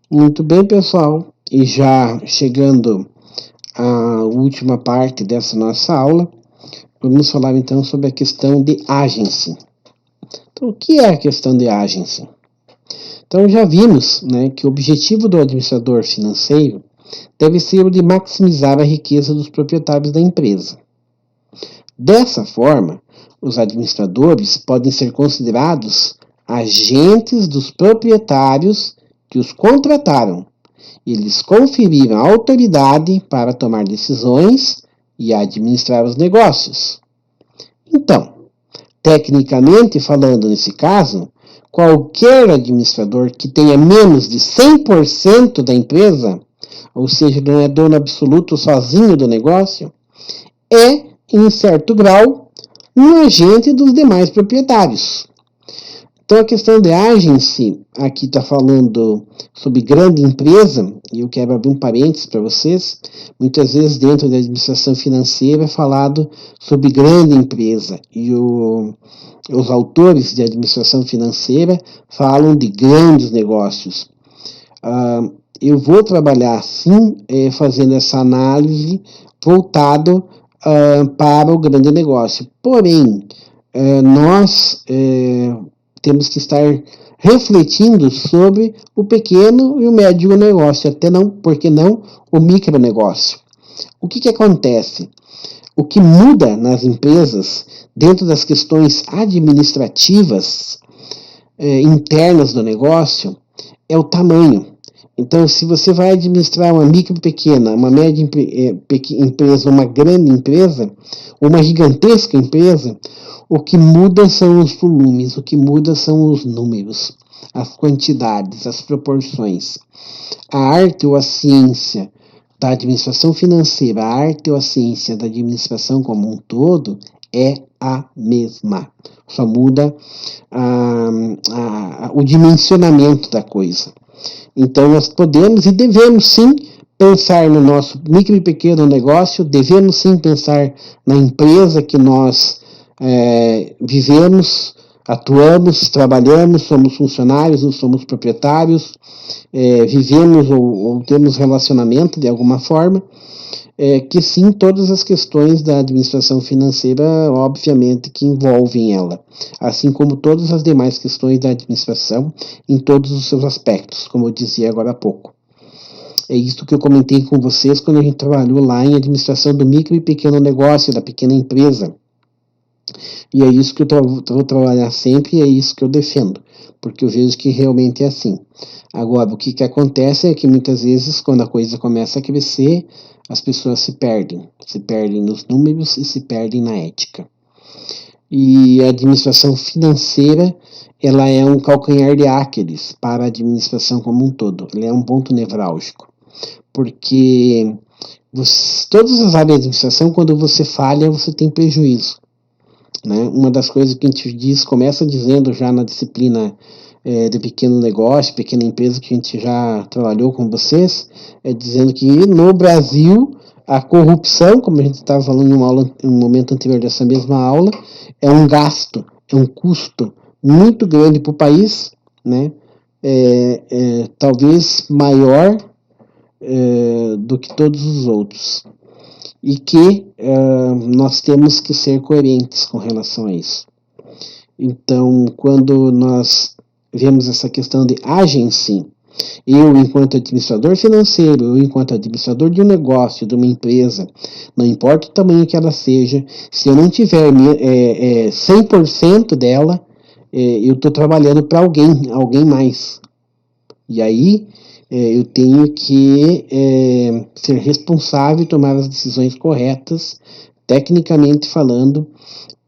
Muito bem, pessoal, e já chegando à última parte dessa nossa aula, vamos falar então sobre a questão de agency. Então, o que é a questão de agency? Então, já vimos, que o objetivo do administrador financeiro deve ser o de maximizar a riqueza dos proprietários da empresa. Dessa forma, os administradores podem ser considerados agentes dos proprietários que os contrataram. Eles conferiram autoridade para tomar decisões e administrar os negócios. Então, tecnicamente falando nesse caso, qualquer administrador que tenha menos de 100% da empresa, ou seja, não é dono absoluto sozinho do negócio, é, em certo grau, um agente dos demais proprietários. Então, a questão de agency, aqui está falando sobre grande empresa, e eu quero abrir um parênteses para vocês. Muitas vezes, dentro da administração financeira, é falado sobre grande empresa, e os autores de administração financeira falam de grandes negócios. Eu vou trabalhar, sim, fazendo essa análise voltado para o grande negócio. Porém, nós temos que estar refletindo sobre o pequeno e o médio negócio, até não, porque não o micronegócio. O que acontece? O que muda nas empresas, dentro das questões administrativas internas do negócio, é o tamanho. Então, se você vai administrar uma micro pequena, uma média empresa, uma grande empresa, uma gigantesca empresa, o que muda são os volumes, o que muda são os números, as quantidades, as proporções. A arte ou a ciência da administração financeira, a arte ou a ciência da administração como um todo é a mesma. Só muda o dimensionamento da coisa. Então, nós podemos e devemos, sim, pensar no nosso micro e pequeno negócio, devemos, sim, pensar na empresa que nós vivemos, atuamos, trabalhamos, somos funcionários ou somos proprietários, vivemos ou temos relacionamento de alguma forma, que sim, todas as questões da administração financeira, obviamente, que envolvem ela, assim como todas as demais questões da administração em todos os seus aspectos, como eu dizia agora há pouco. É isso que eu comentei com vocês quando a gente trabalhou lá em administração do micro e pequeno negócio, da pequena empresa. E é isso que eu vou trabalhar sempre e é isso que eu defendo, porque eu vejo que realmente é assim. Agora, o que acontece é que muitas vezes, quando a coisa começa a crescer, as pessoas se perdem nos números e se perdem na ética. E a administração financeira, ela é um calcanhar de Aquiles para a administração como um todo, ela é um ponto nevrálgico, porque todas as áreas de administração, quando você falha, você tem prejuízo. Uma das coisas que a gente começa dizendo já na disciplina de pequeno negócio, pequena empresa que a gente já trabalhou com vocês, é dizendo que no Brasil a corrupção, como a gente estava falando em um momento anterior dessa mesma aula, é um gasto, é um custo muito grande para o país, talvez maior do que todos os outros. E que nós temos que ser coerentes com relação a isso. Então, quando nós vemos essa questão de agency, eu, enquanto administrador financeiro, eu, enquanto administrador de um negócio, de uma empresa, não importa o tamanho que ela seja, se eu não tiver 100% dela, eu estou trabalhando para alguém mais. E aí, eu tenho que ser responsável e tomar as decisões corretas, tecnicamente falando,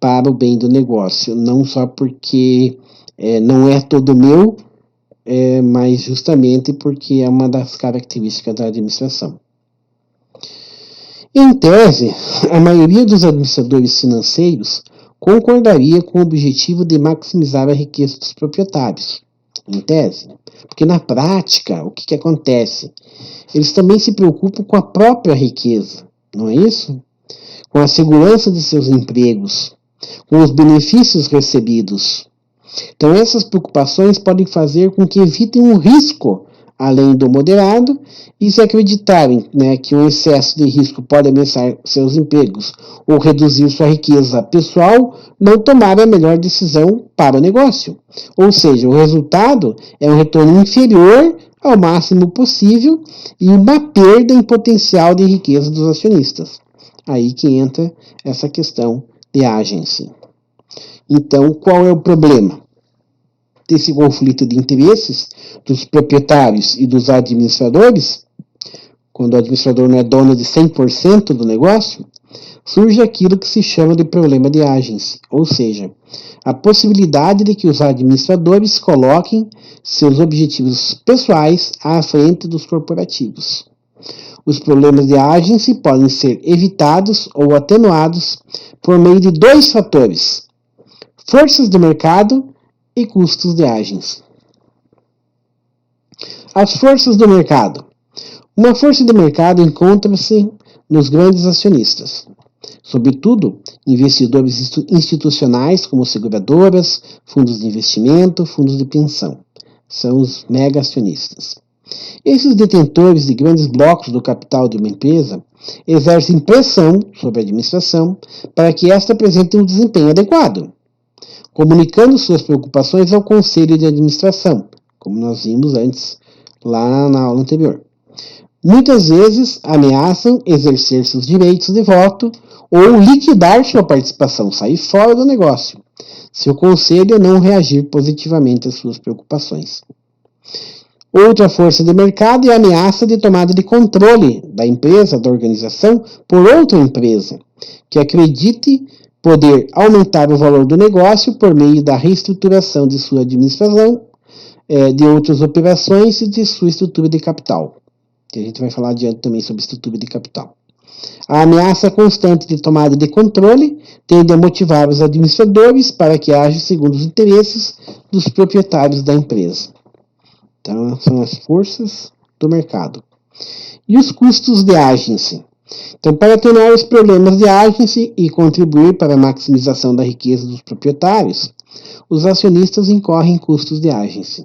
para o bem do negócio. Não só porque não é todo meu, mas justamente porque é uma das características da administração. Em tese, a maioria dos administradores financeiros concordaria com o objetivo de maximizar a riqueza dos proprietários. Em tese. Porque na prática, o que acontece? Eles também se preocupam com a própria riqueza, não é isso? Com a segurança de seus empregos, com os benefícios recebidos. Então essas preocupações podem fazer com que evitem um risco além do moderado, e se acreditarem, né, que um excesso de risco pode ameaçar seus empregos ou reduzir sua riqueza pessoal, não tomarem a melhor decisão para o negócio. Ou seja, o resultado é um retorno inferior ao máximo possível e uma perda em potencial de riqueza dos acionistas. Aí que entra essa questão de agency. Então, qual é o problema desse conflito de interesses dos proprietários e dos administradores? Quando o administrador não é dono de 100% do negócio, surge aquilo que se chama de problema de agency, ou seja, a possibilidade de que os administradores coloquem seus objetivos pessoais à frente dos corporativos. Os problemas de agency podem ser evitados ou atenuados por meio de dois fatores: forças de mercado e custos de agency. As forças do mercado. Uma força de mercado encontra-se nos grandes acionistas, sobretudo investidores institucionais como seguradoras, fundos de investimento, fundos de pensão. São os mega acionistas. Esses detentores de grandes blocos do capital de uma empresa exercem pressão sobre a administração para que esta apresente um desempenho adequado, comunicando suas preocupações ao conselho de administração, como nós vimos antes lá na aula anterior. Muitas vezes ameaçam exercer seus direitos de voto ou liquidar sua participação, sair fora do negócio, se o conselho não reagir positivamente às suas preocupações. Outra força de mercado é a ameaça de tomada de controle da empresa, da organização, por outra empresa, que acredite poder aumentar o valor do negócio por meio da reestruturação de sua administração, de outras operações e de sua estrutura de capital. Que a gente vai falar adiante também sobre estrutura de capital. A ameaça constante de tomada de controle tende a motivar os administradores para que ajam segundo os interesses dos proprietários da empresa. Então, são as forças do mercado. E os custos de agency. Então, para atenuar os problemas de agency e contribuir para a maximização da riqueza dos proprietários, os acionistas incorrem custos de agency,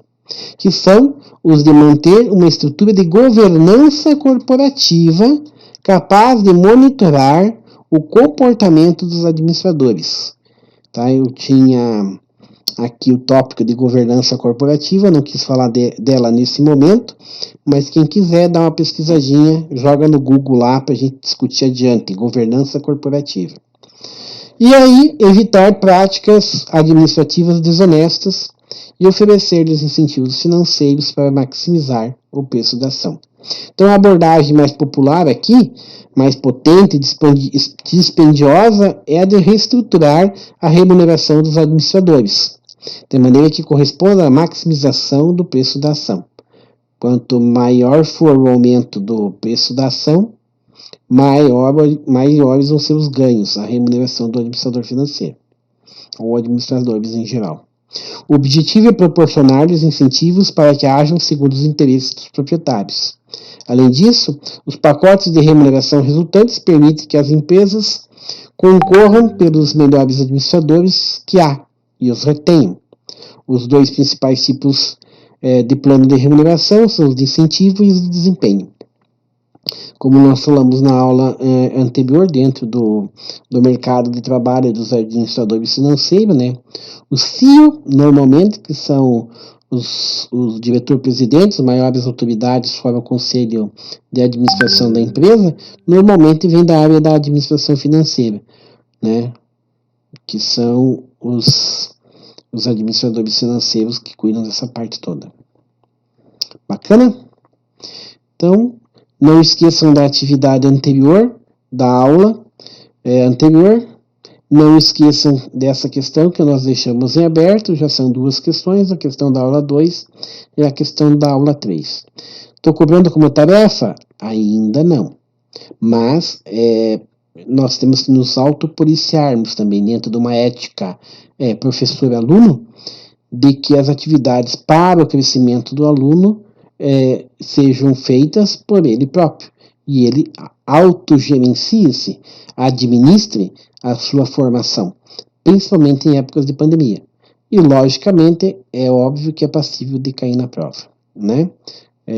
que são os de manter uma estrutura de governança corporativa capaz de monitorar o comportamento dos administradores. Tá? Eu tinha aqui o tópico de governança corporativa, não quis falar dela nesse momento, mas quem quiser dar uma pesquisadinha, joga no Google lá para a gente discutir adiante, governança corporativa. E aí, evitar práticas administrativas desonestas e oferecer-lhes incentivos financeiros para maximizar o preço da ação. Então, a abordagem mais popular aqui, mais potente e dispendiosa, é a de reestruturar a remuneração dos administradores, de maneira que corresponda à maximização do preço da ação. Quanto maior for o aumento do preço da ação, maiores vão ser os ganhos, a remuneração do administrador financeiro, ou administradores em geral. O objetivo é proporcionar-lhes incentivos para que hajam segundo os interesses dos proprietários. Além disso, os pacotes de remuneração resultantes permitem que as empresas concorram pelos melhores administradores que há e os retenham. Os dois principais tipos de plano de remuneração são os de incentivo e os de desempenho. Como nós falamos na aula anterior, dentro do mercado de trabalho dos administradores financeiros, né? O CEO, normalmente, que são os diretor-presidentes, as maiores autoridades fora o conselho de administração da empresa, normalmente vem da área da administração financeira, né? Que são os administradores financeiros que cuidam dessa parte toda. Bacana? Então, não esqueçam da atividade anterior, da aula anterior. Não esqueçam dessa questão que nós deixamos em aberto. Já são duas questões, a questão da aula 2 e a questão da aula 3. Estou cobrando como tarefa? Ainda não. Mas nós temos que nos autopoliciarmos também dentro de uma ética professor-aluno, de que as atividades para o crescimento do aluno sejam feitas por ele próprio, e ele autogerencie-se, administre a sua formação, principalmente em épocas de pandemia. E, logicamente, é óbvio que é passível de cair na prova, né?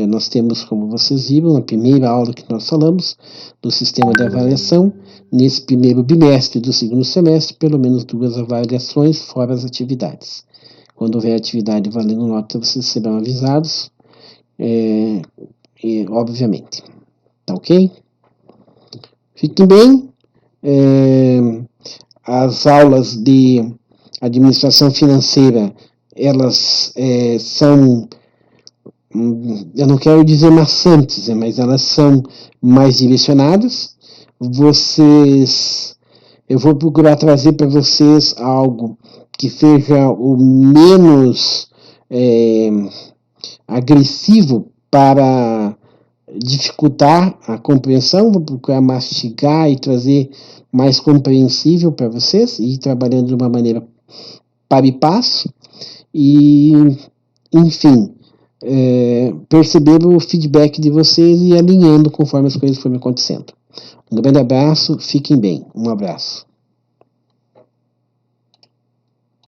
Nós temos, como vocês viram, na primeira aula que nós falamos, do sistema de avaliação, nesse primeiro bimestre do segundo semestre, pelo menos 2 avaliações, fora as atividades. Quando houver atividade valendo nota, vocês serão avisados, obviamente. Tá ok? Fiquem bem. As aulas de administração financeira, elas são, eu não quero dizer maçantes, mas elas são mais direcionadas. Eu vou procurar trazer para vocês algo que seja o menos agressivo para dificultar a compreensão, vou procurar mastigar e trazer mais compreensível para vocês, e ir trabalhando de uma maneira para e passo, e, enfim, perceber o feedback de vocês e alinhando conforme as coisas forem acontecendo. Um grande abraço, fiquem bem, um abraço.